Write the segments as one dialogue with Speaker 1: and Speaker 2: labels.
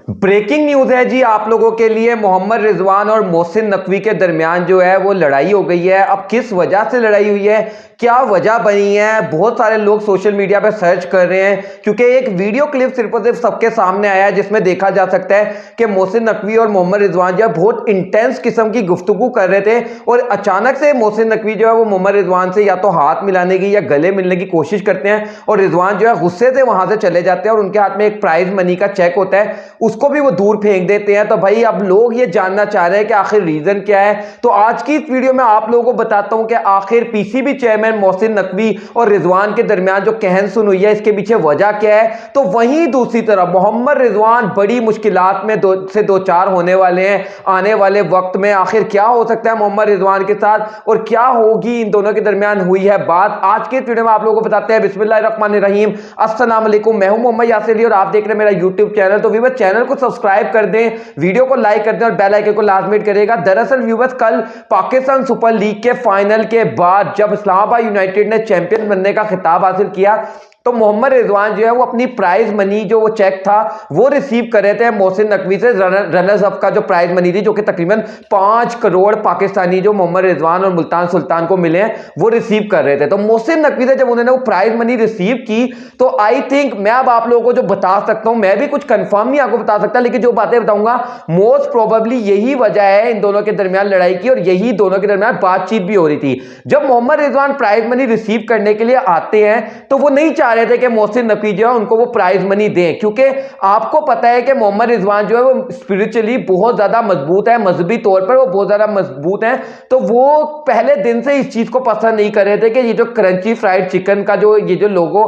Speaker 1: Breaking news है जी आप लोगों के लिए। मोहम्मद रिजवान और मोहसिन नकवी के दरमियान जो है वो लड़ाई हो गई है। अब किस वजह से लड़ाई हुई है, क्या वजह बनी है, बहुत सारे लोग सोशल मीडिया पे सर्च कर रहे हैं क्योंकि एक वीडियो क्लिप सिर्फ और सिर्फ सबके सामने आया है जिसमें देखा जा सकता है कि मोहसिन नकवी और मोहम्मद रिजवान जो है बहुत इंटेंस किस्म की गुफ्तगू कर रहे थे और अचानक से मोहसिन नकवी जो है वो मोहम्मद रिजवान से या तो हाथ मिलाने की या गले मिलने की कोशिश करते हैं और रिजवान जो है गुस्से से वहां से चले जाते हैं और उनके हाथ में एक प्राइज मनी का चेक होता है, उसको भी वो दूर फेंक देते हैं। तो भाई अब लोग ये जानना चाह रहे हैं कि आखिर रीजन क्या है। तो आज की इस वीडियो में आप लोगों को बताता हूं कि आखिर पीसीबी चेयरमैन मोहसिन नकवी और रिजवान के दरमियान जो कहन सुन हुई है इसके पीछे वजह क्या है। तो वहीं दूसरी तरफ मोहम्मद रिजवान बड़ी मुश्किलात में दो चार होने वाले हैं आने वाले वक्त में। आखिर क्या हो सकता है मोहम्मद रिजवान के साथ और क्या होगी इन दोनों के दरमियान हुई है बात, आज के वीडियो में आप लोगों को बताते हैं। बिस्मिल्लाहिर्रहमानिर्रहीम, अस्सलाम वालेकुम, मैं हूं मोहम्मद यासिर अली और आप देख रहे हैं मेरा यूट्यूब चैनल। तो व्यूअर्स चैनल को सब्सक्राइब कर दें, वीडियो को लाइक कर दें और बेल आइकन को लाजमी करेगा। दरअसल व्यूअर्स कल पाकिस्तान सुपर लीग के फाइनल के बाद जब इस्लामाबाद यूनाइटेड ने चैंपियन बनने का खिताब हासिल किया तो मोहम्मद रिजवान जो है वो अपनी प्राइज मनी जो वो चेक था वो रिसीव कर रहे थे मोहसिन नकवी से। रनर्स अप का जो प्राइज मनी थी जो कि तकरीबन 5 करोड़ पाकिस्तानी जो मोहम्मद रिजवान और मुल्तान सुल्तान को मिले हैं वो रिसीव कर रहे थे। तो मोहसिन नकवी से जब उन्होंने वो प्राइज मनी रिसीव की तो आई थिंक मैं अब आप लोगों को जो बता सकता हूं, मैं भी कुछ कंफर्म नहीं आपको बता सकता लेकिन जो बातें बताऊंगा मोस्ट प्रोबेबली यही वजह है इन दोनों के दरमियान लड़ाई की और यही दोनों के दरमियान बातचीत भी हो रही थी। जब Mohammad Rizwan prize money receive करने के लिए आते हैं तो वो नहीं चाह रहे थे कि मोहसिन नकवी जो है उनको वो प्राइज मनी दें, क्योंकि आपको पता है कि मोहम्मद रिजवान जो है वो स्पिरिचुअली बहुत ज्यादा मजबूत है, मजहबी तौर पर वो बहुत ज्यादा मजबूत है। तो वो पहले दिन से इस चीज को पसंद नहीं कर रहे थे कि ये जो क्रंची फ्राइड चिकन का जो ये जो लोगो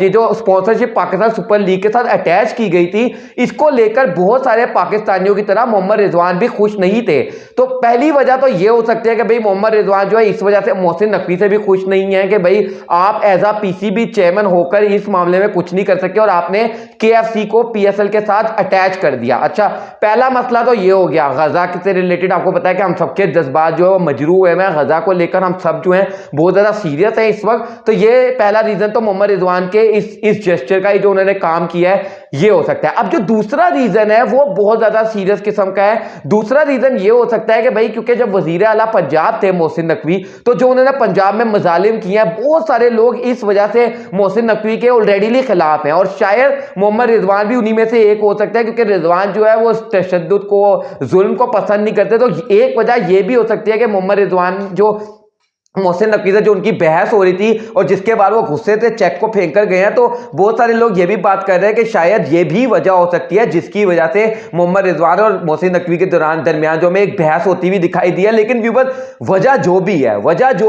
Speaker 1: ये जो स्पॉन्सरशिप पाकिस्तान सुपर लीग के साथ अटैच की गई थी इसको लेकर बहुत सारे पाकिस्तानियों की तरह मोहम्मद रिजवान भी खुश नहीं थे। तो पहली वजह तो ये हो सकती है कि भाई मोहम्मद रिजवान जो है इस वजह से मोहसिन नकवी से भी खुश नहीं है कि भाई आप एज अ पीसीबी चेयरमैन होकर इस मामले में कुछ नहीं कर सके और आपने केएफसी को पीएसएल के साथ अटैच कर दिया। अच्छा, पहला मसला तो ये हो गया गजा से रिलेटेड। आपको पता है कि हम सबके जज्बात जो है वो मजरू हुए हैं, गजा को लेकर हम सब जो है बहुत ज्यादा सीरियस है इस वक्त। तो ये पहला रीजन तो मोहम्मद रिजवान के इस जेस्चर का जो उन्होंने काम किया है ये हो सकता है। अब जो दूसरा रीजन है वो बहुत ज्यादा सीरियस किस्म का है। दूसरा रीजन ये हो सकता है कि भाई क्योंकि जब वजीर आला पंजाब थे मोहसिन नकवी तो जो उन्होंने पंजाब में मजालिम किए हैं बहुत सारे लोग इस वजह से मोहसिन नकवी के ऑलरेडी खिलाफ हैं और शायद मोहम्मद रिजवान भी उन्हीं में से एक हो सकता है क्योंकि रिजवान जो है वो तशद्दुद को जुल्म को पसंद नहीं करते। तो एक वजह यह भी हो सकती है कि मोहम्मद रिजवान जो मोहसिन नकवी से जो उनकी बहस हो रही थी और जिसके बाद वो गुस्से से चेक को फेंक कर गए हैं तो बहुत सारे लोग ये भी बात कर रहे हैं कि शायद ये भी वजह हो सकती है जिसकी वजह से मोहम्मद रिजवान और मोहसिन नकवी के दरमियान जो में एक बहस होती हुई दिखाई दी है। लेकिन व्यूअर्स वजह जो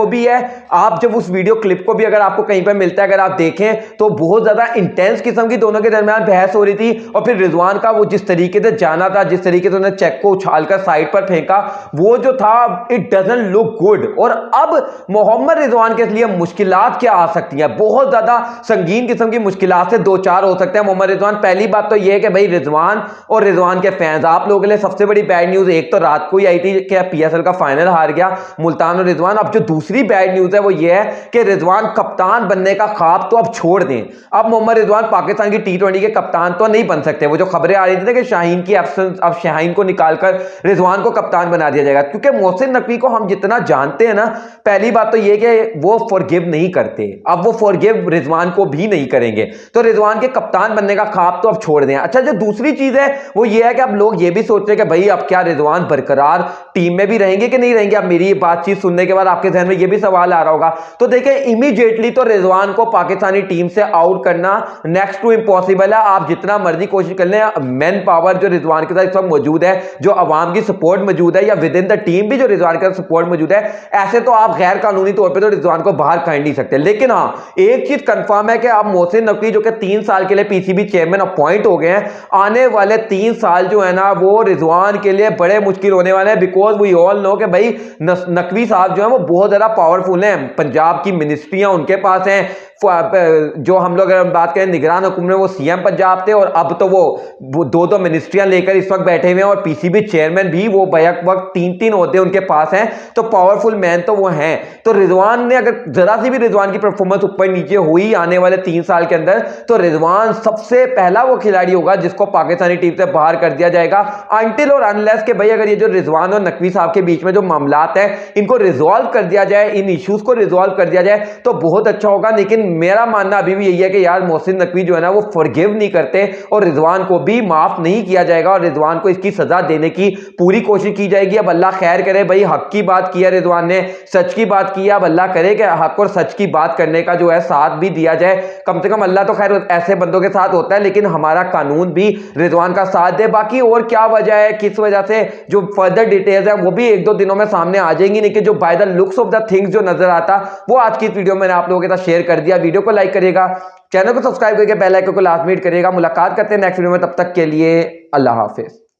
Speaker 1: भी है आप जब उस वीडियो क्लिप को भी अगर आपको कहीं पर मिलता है अगर आप देखें तो बहुत ज्यादा इंटेंस किस्म की दोनों के दरमियान बहस हो रही थी और फिर रिजवान का वो जिस तरीके से जाना था, जिस तरीके से उन्होंने चेक को उछालकर साइड पर फेंका वो जो था इट डजंट लुक गुड। और अब मोहम्मद रिजवान के लिए मुश्किलात क्या आ सकती हैं, बहुत ज्यादा संगीन किस्म की मुश्किलात से दो चार हो सकते हैं मोहम्मद रिजवान। पहली बात तो यह है कि भाई रिजवान और रिजवान के फैंस आप लोगों के लिए सबसे बड़ी बैड न्यूज एक तो रात को ही आई थी कि पीएसएल का फाइनल हार गया मुल्तान और रिजवान। अब जो दूसरी बैड न्यूज है वो ये है कि रिजवान कप्तान बनने का ख्वाब तो अब छोड़ दें। अब मोहम्मद रिजवान पाकिस्तान की टी20 के कप्तान तो नहीं बन सकते। वो जो खबरें आ रही थी कि शाहीन की एब्सेंस, अब शाहीन को निकालकर रिजवान को कप्तान बना दिया जाएगा क्योंकि मोहसिन नकवी को हम जितना जानते हैं ना, पहली बात तो ये कि वो फॉरगिव नहीं करते, अब वो फॉरगिव रिजवान को भी नहीं करेंगे। तो रिजवान के कप्तान बनने का ख्वाब तो अब छोड़ दें। अच्छा, जो दूसरी चीज है वो ये है कि अब लोग ये भी सोच रहे हैं कि भाई अब क्या रिजवान बरकरार टीम में भी रहेंगे कि नहीं रहेंगे। अब मेरी बातचीत सुनने के बाद आपके जहन में ये भी सवाल आ रहा होगा। तो देखिए इमीडिएटली तो रिजवान को पाकिस्तानी टीम से आउट करना नेक्स्ट टू इम्पॉसिबल है। आप जितना मर्जी कोशिश कर लें, मैन पावर जो रिजवान के साथ इस वक्त मौजूद है, जो अवाम की सपोर्ट मौजूद है या विद इन द टीम भी जो रिजवान के साथ सपोर्ट मौजूद है, ऐसे तो आप गैर कानूनी तौर पर तो रिजवान को बाहर कर नहीं सकते। लेकिन हाँ एक चीज कंफर्म है कि अब मोहसिन नकवी जो कि 3 साल के लिए पीसीबी चेयरमैन अपॉइंट हो गए हैं, आने वाले 3 साल जो है ना वो रिजवान के लिए बड़े मुश्किल होने वाले हैं। बिकॉज वी ऑल नो कि भाई नकवी साहब जो है वो बहुत ज्यादा पावरफुल हैं, पंजाब की मिनिस्ट्रियां उनके पास हैं, जो हम लोग अगर बात करें निगरान हुकूमत में, वो सीएम पंजाब थे, और अब तो वो दो मिनिस्ट्रियां लेकर इस वक्त बैठे हुए हैं, और पीसीबी चेयरमैन भी वो बैक वक्त 3-3 ओहदे उनके पास हैं। तो पावरफुल मैन तो वो हैं। तो रिजवान ने अगर जरा सी भी रिजवान की परफॉर्मेंस ऊपर नीचे हुई आने वाले 3 साल के अंदर, तो रिजवान सबसे पहला वो खिलाड़ी होगा जिसको पाकिस्तानी टीम से बाहर कर दिया जाएगा, अनटिल और अनलेस के भाई अगर ये जो रिजवान और नकवी साहब के बीच में जो मामलात हैं इनको रिजॉल्व कर दिया जाए, इन इश्यूज को रिजॉल्व कर दिया जाए तो बहुत अच्छा होगा। लेकिन मेरा मानना अभी भी यही है कि यार मोहसिन नकवी जो है ना वो फॉरगिव नहीं करते, और रिजवान को भी माफ नहीं किया जाएगा, और रिजवान को इसकी सजा देने की पूरी कोशिश की जाएगी। अब अल्लाह खैर करे, भाई हक की बात की है रिजवान ने, सच की बात की है, अब अल्लाह करे कि हक और सच की बात करने का जो है साथ भी दिया जाए। कम से कम अल्लाह तो खैर ऐसे बंदों के साथ होता है, लेकिन हमारा कानून भी रिजवान का साथ दे। बाकी और क्या वजह है, किस वजह से, जो फर्दर डिटेल्स है वो भी 1-2 दिनों में सामने आ जाएंगी, लेकिन जो by the looks of the things जो नजर आता वो आज की इस वीडियो में मैंने आप लोगों के साथ शेयर कर दिया। वीडियो को लाइक करिएगा, चैनल को सब्सक्राइब करके बेल आइकन को लाजमी हिट करिएगा। मुलाकात करते हैं नेक्स्ट वीडियो में, तब तक के लिए अल्लाह हाफिज।